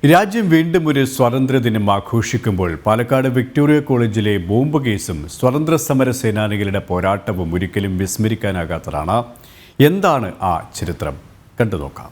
രാജ്യം വീണ്ടും ഒരു സ്വാതന്ത്ര്യദിനം ആഘോഷിക്കുമ്പോൾ പാലക്കാട് വിക്ടോറിയ കോളേജിലെ ബോംബ് കേസും സ്വാതന്ത്ര്യ സമര സേനാനികളുടെ പോരാട്ടവും ഒരിക്കലും വിസ്മരിക്കാനാകാത്തതാണ്. എന്താണ് ആ ചരിത്രം? കണ്ടുനോക്കാം.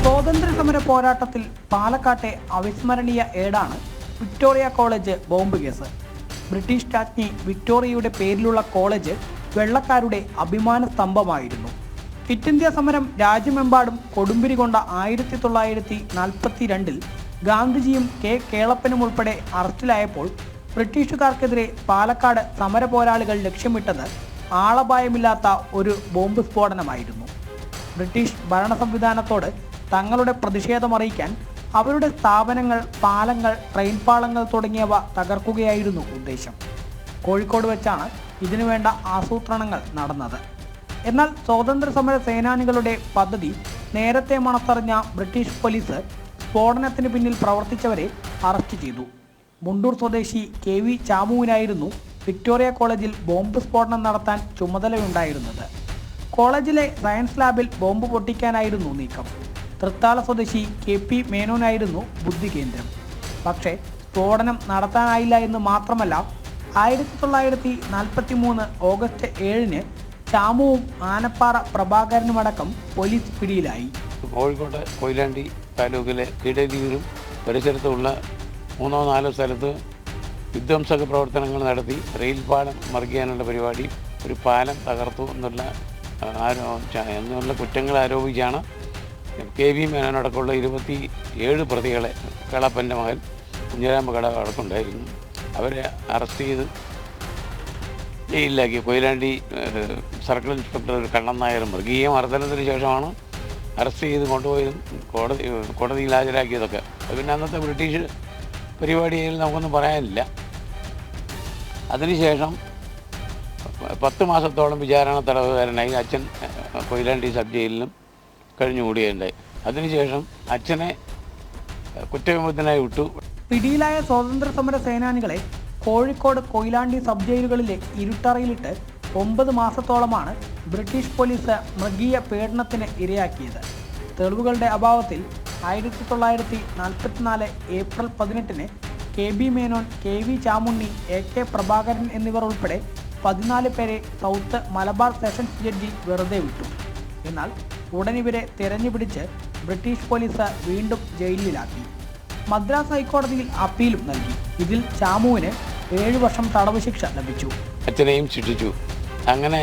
സ്വാതന്ത്ര്യസമര പോരാട്ടത്തിൽ പാലക്കാട്ടെ അവിസ്മരണീയ ഏടാണ് Victoria college bomb case. British രാജ്ഞി വിക്ടോറിയയുടെ പേരിലുള്ള കോളേജ് വെള്ളക്കാരുടെ അഭിമാന സ്തംഭമായിരുന്നു. ക്വിറ്റ് ഇന്ത്യ സമരം രാജ്യമെമ്പാടും കൊടുമ്പിരി കൊണ്ട 1942 ഗാന്ധിജിയും കെ കേളപ്പനും ഉൾപ്പെടെ അറസ്റ്റിലായപ്പോൾ ബ്രിട്ടീഷുകാർക്കെതിരെ പാലക്കാട് സമര പോരാളികൾ ലക്ഷ്യമിട്ടത് ആളപായമില്ലാത്ത ഒരു ബോംബ് സ്ഫോടനമായിരുന്നു. ബ്രിട്ടീഷ് ഭരണ സംവിധാനത്തോട് തങ്ങളുടെ പ്രതിഷേധമറിയിക്കാൻ അവരുടെ സ്ഥാപനങ്ങൾ, പാലങ്ങൾ, ട്രെയിൻ പാളങ്ങൾ തുടങ്ങിയവ തകർക്കുകയായിരുന്നു ഉദ്ദേശം. കോഴിക്കോട് വെച്ചാണ് ഇതിനുവേണ്ട ആസൂത്രണങ്ങൾ നടന്നത്. എന്നാൽ സ്വാതന്ത്ര്യസമര സേനാനികളുടെ പദ്ധതി നേരത്തെ മണത്തറിഞ്ഞ ബ്രിട്ടീഷ് പോലീസ് സ്ഫോടനത്തിന് പിന്നിൽ പ്രവർത്തിച്ചവരെ അറസ്റ്റ് ചെയ്തു. മുണ്ടൂർ സ്വദേശി KV ചാമുവിനായിരുന്നു വിക്ടോറിയ കോളേജിൽ ബോംബ് സ്ഫോടനം നടത്താൻ ചുമതലയുണ്ടായിരുന്നത്. കോളേജിലെ സയൻസ് ലാബിൽ ബോംബ് പൊട്ടിക്കാനായിരുന്നു നീക്കം. തൃത്താല സ്വദേശി KP മേനോനായിരുന്നു ബുദ്ധികേന്ദ്രം. പക്ഷേ സ്ഫോടനം നടത്താനായില്ല എന്ന് മാത്രമല്ല, 1943 ഓഗസ്റ്റ് 7 ചാമുവും ആനപ്പാറ പ്രഭാകരനുമടക്കം പോലീസ് പിടിയിലായി. കോഴിക്കോട് കൊയിലാണ്ടി താലൂക്കിലെ കീഴരിയൂരും പരിസരത്തുള്ള 3-4 സ്ഥലത്ത് വിധ്വംസക പ്രവർത്തനങ്ങൾ നടത്തി റെയിൽ പാലം മറിക്കാനുള്ള പരിപാടി, ഒരു പാലം തകർത്തു എന്നുള്ള കുറ്റങ്ങൾ ആരോപിച്ചാണ് KV മേനോനടക്കമുള്ള 27 പ്രതികളെ, കേളപ്പൻ്റെ മകൻ കുഞ്ഞിരാമകട അടക്കമുണ്ടായിരുന്നു, അവരെ അറസ്റ്റ് ചെയ്ത് ജയിലിലാക്കി. കൊയിലാണ്ടി സർക്കിൾ ഇൻസ്പെക്ടർ കണ്ണൻ നായർ മൃഗീയ മർദ്ദനത്തിന് ശേഷമാണ് അറസ്റ്റ് ചെയ്ത് കൊണ്ടുപോയതും കോടതിയിൽ ഹാജരാക്കിയതൊക്കെ. പിന്നെ അന്നത്തെ ബ്രിട്ടീഷ് പരിപാടിയിൽ നമുക്കൊന്നും പറയാനില്ല. അതിനുശേഷം 10 മാസത്തോളം വിചാരണ തടവുകാരനായി അച്ഛൻ കൊയിലാണ്ടി സബ് ജയിലിലും കഴിഞ്ഞുകൂടിയുണ്ടായി. അതിനുശേഷം അച്ഛനെ കുറ്റവിമുക്തനായി വിട്ടു. പിടിയിലായ സ്വാതന്ത്ര്യസമര സേനാനികളെ കോഴിക്കോട് കൊയിലാണ്ടി സബ് ജയിലുകളിലെ ഇരുട്ടറയിലിട്ട് 9 മാസത്തോളമാണ് ബ്രിട്ടീഷ് പോലീസ് മൃഗീയ പീഡനത്തിന് ഇരയാക്കിയത്. തെളിവുകളുടെ അഭാവത്തിൽ 1944 April 18 KB Menon, KV Chamunni, AK Prabhakaran എന്നിവർ ഉൾപ്പെടെ 14 പേരെ സൗത്ത് മലബാർ സെഷൻസ് ജഡ്ജി വെറുതെ വിട്ടു. എന്നാൽ ഉടനിവരെ തിരഞ്ഞുപിടിച്ച് ബ്രിട്ടീഷ് പോലീസ് വീണ്ടും ജയിലിലാക്കി. മദ്രാസ് ഹൈക്കോടതിയിൽ അപ്പീലും നൽകി. ഇതിൽ ചാമുവിന് 7 വർഷം തടവ് ശിക്ഷ ലഭിച്ചു. അച്ഛനെയും ശിക്ഷിച്ചു. അങ്ങനെ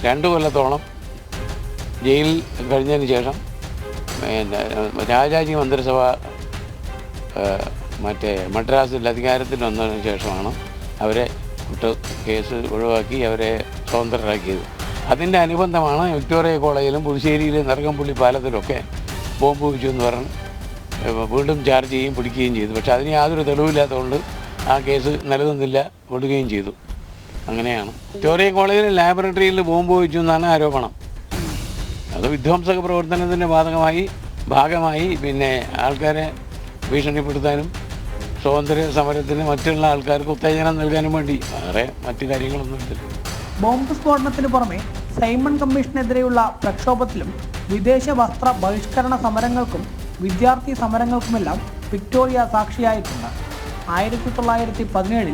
2 കൊല്ലത്തോളം ജയിലിൽ കഴിഞ്ഞതിന് ശേഷം രാജാജി മന്ത്രിസഭ മദ്രാസിൽ അധികാരത്തിൽ വന്നതിന് ശേഷമാണ് അവരെ കേസ് ഒഴിവാക്കി അവരെ സ്വതന്ത്രരാക്കിയത്. അതിൻ്റെ അനുബന്ധമാണ് വിക്ടോറിയ കോളേജിലും പുതുശ്ശേരിയിലെ നെറുകംപുള്ളി പാലത്തിലൊക്കെ ബോംബ് വെച്ചു എന്ന് പറഞ്ഞ് വീണ്ടും ചാർജ് ചെയ്യുകയും പിടിക്കുകയും ചെയ്തു. പക്ഷേ അതിന് യാതൊരു തെളിവില്ലാത്തതുകൊണ്ട് ആ കേസ് നിലനിന്നില്ല, വിടുകയും ചെയ്തു. അങ്ങനെയാണ് വിക്ടോറിയ കോളേജിലെ ലാബറട്ടറിയിൽ ബോംബ് വെച്ചു എന്നാണ് ആരോപണം. അത് വിധ്വംസക പ്രവർത്തനത്തിൻ്റെ ഭാഗമായി പിന്നെ ആൾക്കാരെ ഭീഷണിപ്പെടുത്താനും സ്വാതന്ത്ര്യ സമരത്തിന് മറ്റുള്ള ആൾക്കാർക്ക് ഉത്തേജനം നൽകാനും വേണ്ടി, വേറെ മറ്റു കാര്യങ്ങളൊന്നുമില്ല. ബോംബ് സ്ഫോടനത്തിന് പുറമെ സൈമൺ കമ്മീഷനെതിരെയുള്ള പ്രക്ഷോഭത്തിലും വിദേശ വസ്ത്ര ബഹിഷ്കരണ സമരങ്ങൾക്കും വിദ്യാർത്ഥി സമരങ്ങൾക്കുമെല്ലാം വിക്ടോറിയ സാക്ഷിയായിട്ടുണ്ട്. 1917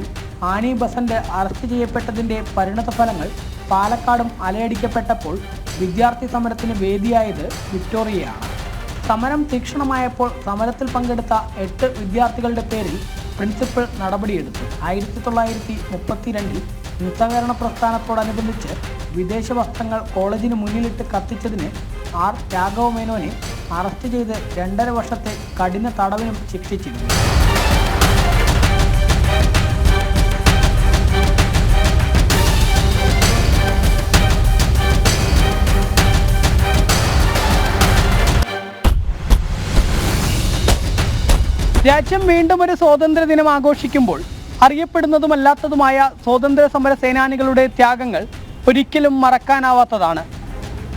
ആനി ബസന്റ് അറസ്റ്റ് ചെയ്യപ്പെട്ടതിൻ്റെ പരിണതഫലങ്ങൾ പാലക്കാടും അലയടിക്കപ്പെട്ടപ്പോൾ വിദ്യാർത്ഥി സമരത്തിന് വേദിയായത് വിക്ടോറിയയാണ്. സമരം തീക്ഷണമായപ്പോൾ സമരത്തിൽ പങ്കെടുത്ത 8 വിദ്യാർത്ഥികളുടെ പേരിൽ പ്രിൻസിപ്പൽ നടപടിയെടുത്തു. 1932 നിസ്സഹകരണ പ്രസ്ഥാനത്തോടനുബന്ധിച്ച് വിദേശ വസ്ത്രങ്ങൾ കോളേജിന് മുന്നിലിട്ട് കത്തിച്ചതിന് R. രാഘവ മേനോനെ അറസ്റ്റ് ചെയ്ത് 2.5 വർഷത്തെ കഠിന തടവിനും ശിക്ഷിച്ചിരുന്നു. രാജ്യം വീണ്ടും ഒരു സ്വാതന്ത്ര്യ ദിനം ആഘോഷിക്കുമ്പോൾ അറിയപ്പെടുന്നതുമല്ലാത്തതുമായ സ്വാതന്ത്ര്യ സമര സേനാനികളുടെ ത്യാഗങ്ങൾ ഒരിക്കലും മറക്കാനാവാത്തതാണ്.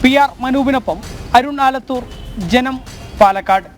PR മനൂപിനൊപ്പം അരുൺ ആലത്തൂർ, ജനം, പാലക്കാട്.